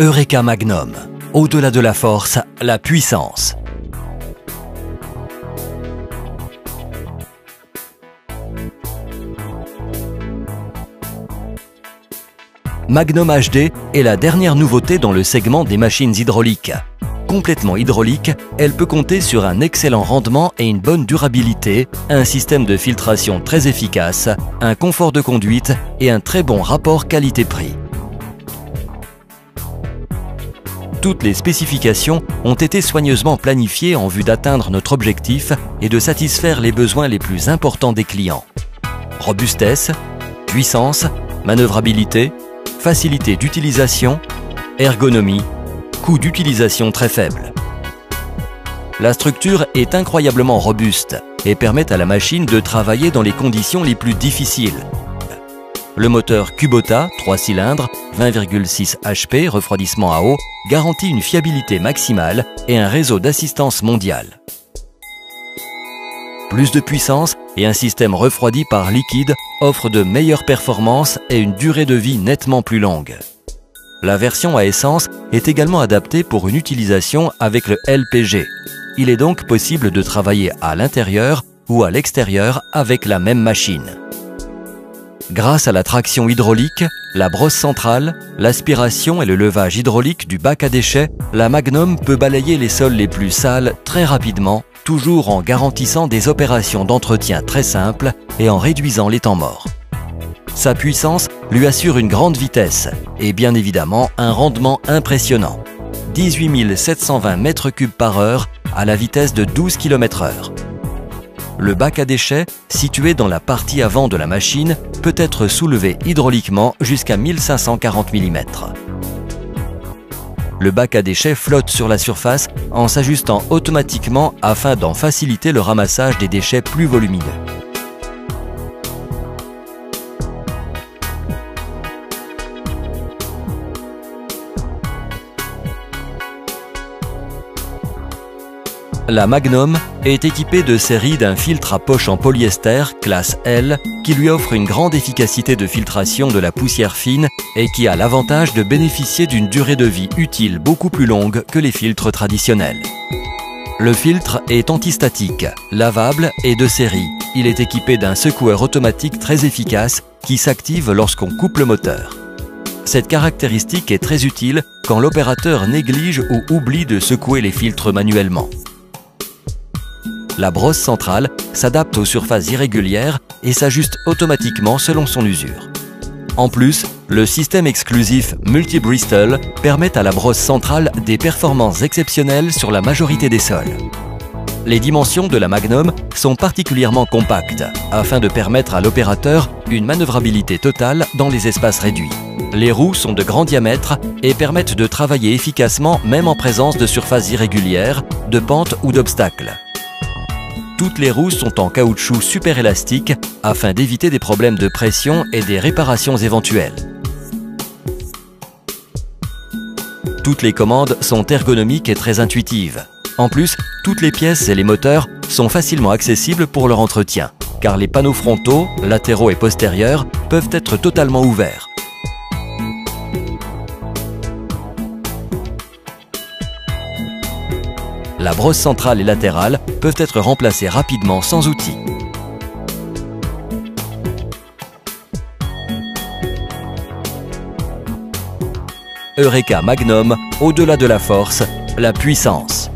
Eureka Magnum. Au-delà de la force, la puissance. Magnum HD est la dernière nouveauté dans le segment des machines hydrauliques. Complètement hydraulique, elle peut compter sur un excellent rendement et une bonne durabilité, un système de filtration très efficace, un confort de conduite et un très bon rapport qualité-prix. Toutes les spécifications ont été soigneusement planifiées en vue d'atteindre notre objectif et de satisfaire les besoins les plus importants des clients. Robustesse, puissance, manœuvrabilité, facilité d'utilisation, ergonomie, coût d'utilisation très faible. La structure est incroyablement robuste et permet à la machine de travailler dans les conditions les plus difficiles. Le moteur Kubota, 3 cylindres, 20,6 HP, refroidissement à eau, garantit une fiabilité maximale et un réseau d'assistance mondial. Plus de puissance et un système refroidi par liquide offrent de meilleures performances et une durée de vie nettement plus longue. La version à essence est également adaptée pour une utilisation avec le LPG. Il est donc possible de travailler à l'intérieur ou à l'extérieur avec la même machine. Grâce à la traction hydraulique, la brosse centrale, l'aspiration et le levage hydraulique du bac à déchets, la Magnum peut balayer les sols les plus sales très rapidement, toujours en garantissant des opérations d'entretien très simples et en réduisant les temps morts. Sa puissance lui assure une grande vitesse et bien évidemment un rendement impressionnant. 18 720 m3 par heure à la vitesse de 12 km/h. Le bac à déchets, situé dans la partie avant de la machine, peut être soulevé hydrauliquement jusqu'à 1540 mm. Le bac à déchets flotte sur la surface en s'ajustant automatiquement afin d'en faciliter le ramassage des déchets plus volumineux. La Magnum est équipée de série d'un filtre à poche en polyester classe L qui lui offre une grande efficacité de filtration de la poussière fine et qui a l'avantage de bénéficier d'une durée de vie utile beaucoup plus longue que les filtres traditionnels. Le filtre est antistatique, lavable et de série. Il est équipé d'un secoueur automatique très efficace qui s'active lorsqu'on coupe le moteur. Cette caractéristique est très utile quand l'opérateur néglige ou oublie de secouer les filtres manuellement. La brosse centrale s'adapte aux surfaces irrégulières et s'ajuste automatiquement selon son usure. En plus, le système exclusif Multi-Bristol permet à la brosse centrale des performances exceptionnelles sur la majorité des sols. Les dimensions de la Magnum sont particulièrement compactes afin de permettre à l'opérateur une manœuvrabilité totale dans les espaces réduits. Les roues sont de grand diamètre et permettent de travailler efficacement même en présence de surfaces irrégulières, de pentes ou d'obstacles. Toutes les roues sont en caoutchouc super élastique afin d'éviter des problèmes de pression et des réparations éventuelles. Toutes les commandes sont ergonomiques et très intuitives. En plus, toutes les pièces et les moteurs sont facilement accessibles pour leur entretien, car les panneaux frontaux, latéraux et postérieurs peuvent être totalement ouverts. La brosse centrale et latérale peuvent être remplacées rapidement sans outil. Eureka Magnum, au-delà de la force, la puissance.